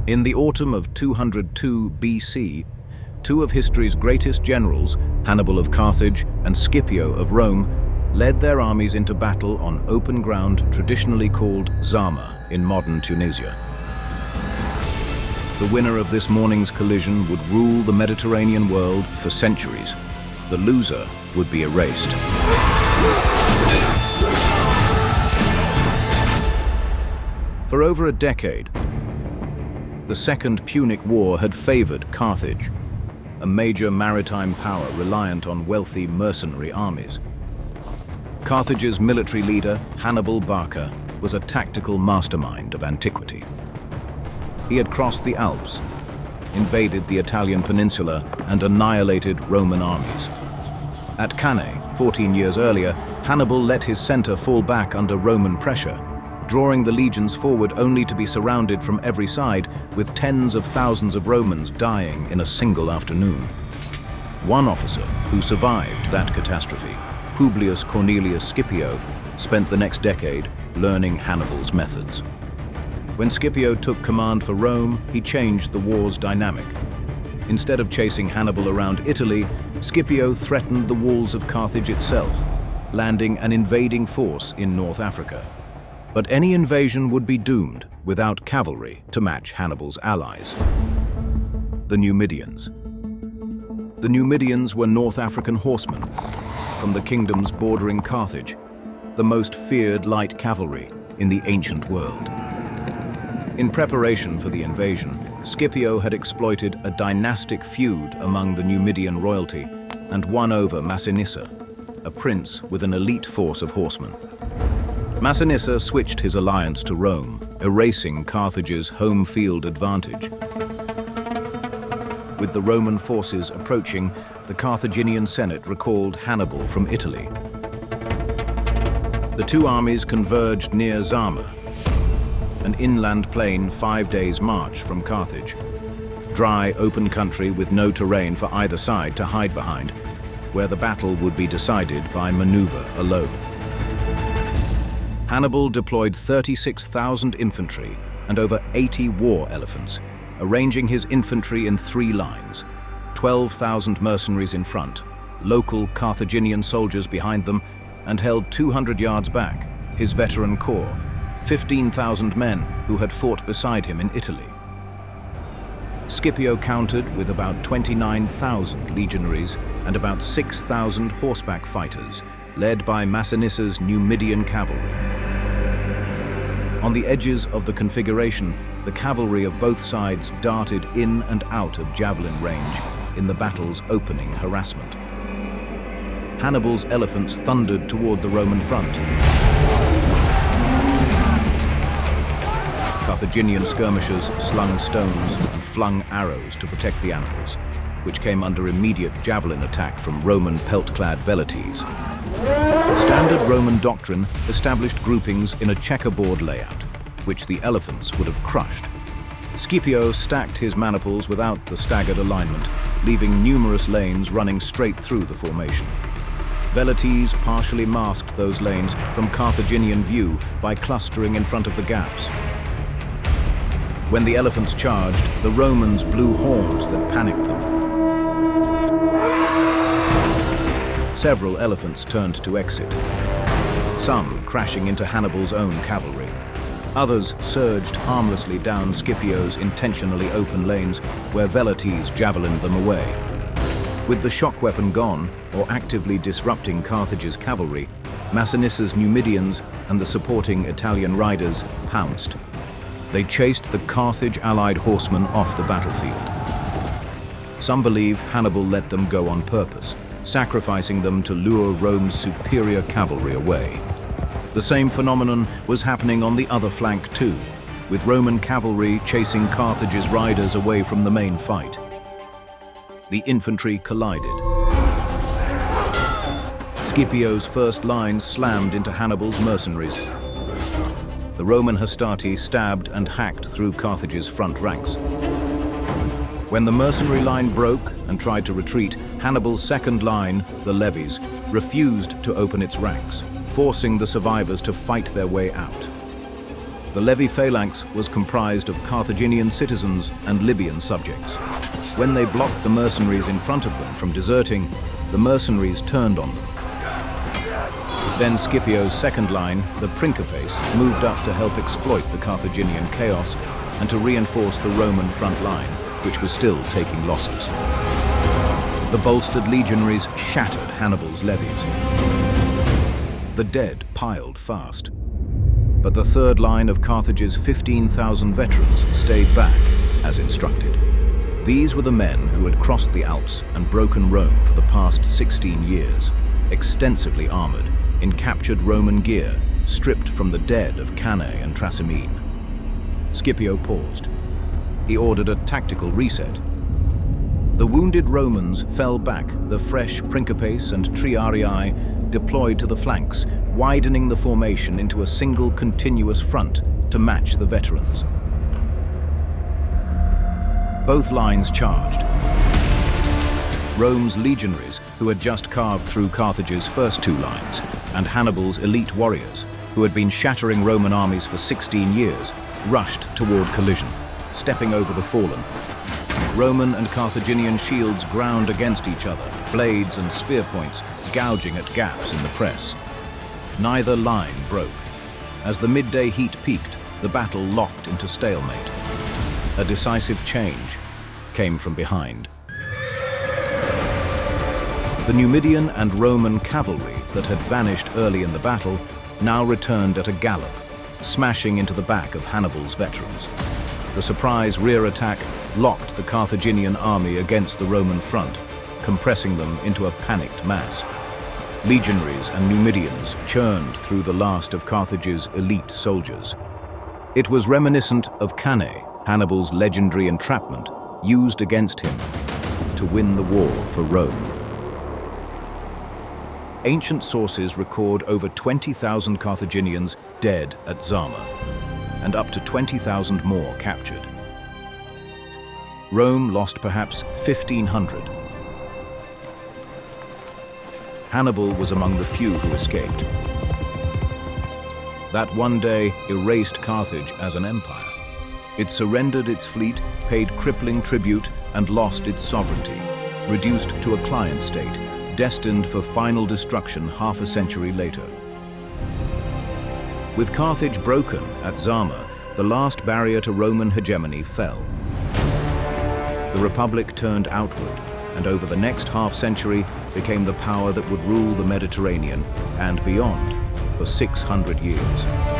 In the autumn of 202 BC, two of history's greatest generals, Hannibal of Carthage and Scipio of Rome, led their armies into battle on open ground traditionally called Zama in modern Tunisia. The winner of this morning's collision would rule the Mediterranean world for centuries. The loser would be erased. For over a decade, the Second Punic War had favored Carthage, a major maritime power reliant on wealthy mercenary armies. Carthage's military leader, Hannibal Barca, was a tactical mastermind of antiquity. He had crossed the Alps, invaded the Italian peninsula, and annihilated Roman armies. At Cannae, 14 years earlier, Hannibal let his center fall back under Roman pressure, drawing the legions forward only to be surrounded from every side, with tens of thousands of Romans dying in a single afternoon. One officer who survived that catastrophe, Publius Cornelius Scipio, spent the next decade learning Hannibal's methods. When Scipio took command for Rome, he changed the war's dynamic. Instead of chasing Hannibal around Italy, Scipio threatened the walls of Carthage itself, landing an invading force in North Africa. But any invasion would be doomed without cavalry to match Hannibal's allies. The Numidians. The Numidians were North African horsemen from the kingdoms bordering Carthage, the most feared light cavalry in the ancient world. In preparation for the invasion, Scipio had exploited a dynastic feud among the Numidian royalty and won over Massinissa, a prince with an elite force of horsemen. Massinissa switched his alliance to Rome, erasing Carthage's home field advantage. With the Roman forces approaching, the Carthaginian Senate recalled Hannibal from Italy. The two armies converged near Zama, an inland plain 5 days' march from Carthage. Dry, open country with no terrain for either side to hide behind, where the battle would be decided by maneuver alone. Hannibal deployed 36,000 infantry and over 80 war elephants, arranging his infantry in 3 lines, 12,000 mercenaries in front, local Carthaginian soldiers behind them, and held 200 yards back, his veteran corps, 15,000 men who had fought beside him in Italy. Scipio countered with about 29,000 legionaries and about 6,000 horseback fighters, led by Massinissa's Numidian cavalry. On the edges of the configuration, the cavalry of both sides darted in and out of javelin range in the battle's opening harassment. Hannibal's elephants thundered toward the Roman front. Carthaginian skirmishers slung stones and flung arrows to protect the animals, which came under immediate javelin attack from Roman pelt-clad velites. Standard Roman doctrine established groupings in a checkerboard layout, which the elephants would have crushed. Scipio stacked his maniples without the staggered alignment, leaving numerous lanes running straight through the formation. Velites partially masked those lanes from Carthaginian view by clustering in front of the gaps. When the elephants charged, the Romans blew horns that panicked them. Several elephants turned to exit, some crashing into Hannibal's own cavalry. Others surged harmlessly down Scipio's intentionally open lanes, where velites javelined them away. With the shock weapon gone, or actively disrupting Carthage's cavalry, Massinissa's Numidians and the supporting Italian riders pounced. They chased the Carthage-allied horsemen off the battlefield. Some believe Hannibal let them go on purpose, sacrificing them to lure Rome's superior cavalry away. The same phenomenon was happening on the other flank too, with Roman cavalry chasing Carthage's riders away from the main fight. The infantry collided. Scipio's first line slammed into Hannibal's mercenaries. The Roman hastati stabbed and hacked through Carthage's front ranks. When the mercenary line broke and tried to retreat, Hannibal's second line, the levies, refused to open its ranks, forcing the survivors to fight their way out. The levy phalanx was comprised of Carthaginian citizens and Libyan subjects. When they blocked the mercenaries in front of them from deserting, the mercenaries turned on them. Then Scipio's second line, the Principes, moved up to help exploit the Carthaginian chaos and to reinforce the Roman front line, which was still taking losses. The bolstered legionaries shattered Hannibal's levies. The dead piled fast. But the third line of Carthage's 15,000 veterans stayed back, as instructed. These were the men who had crossed the Alps and broken Rome for the past 16 years, extensively armored, in captured Roman gear, stripped from the dead of Cannae and Trasimene. Scipio paused. He ordered a tactical reset. The wounded Romans fell back, the fresh Principes and Triarii deployed to the flanks, widening the formation into a single continuous front to match the veterans. Both lines charged. Rome's legionaries, who had just carved through Carthage's first two lines, and Hannibal's elite warriors, who had been shattering Roman armies for 16 years, rushed toward collision, stepping over the fallen. Roman and Carthaginian shields ground against each other, blades and spear points gouging at gaps in the press. Neither line broke. As the midday heat peaked, the battle locked into stalemate. A decisive change came from behind. The Numidian and Roman cavalry that had vanished early in the battle now returned at a gallop, smashing into the back of Hannibal's veterans. The surprise rear attack locked the Carthaginian army against the Roman front, compressing them into a panicked mass. Legionaries and Numidians churned through the last of Carthage's elite soldiers. It was reminiscent of Cannae, Hannibal's legendary entrapment used against him to win the war for Rome. Ancient sources record over 20,000 Carthaginians dead at Zama, and up to 20,000 more captured. Rome lost perhaps 1,500. Hannibal was among the few who escaped. That one day erased Carthage as an empire. It surrendered its fleet, paid crippling tribute, and lost its sovereignty, reduced to a client state, destined for final destruction half a century later. With Carthage broken at Zama, the last barrier to Roman hegemony fell. The Republic turned outward, and over the next half-century became the power that would rule the Mediterranean and beyond for 600 years.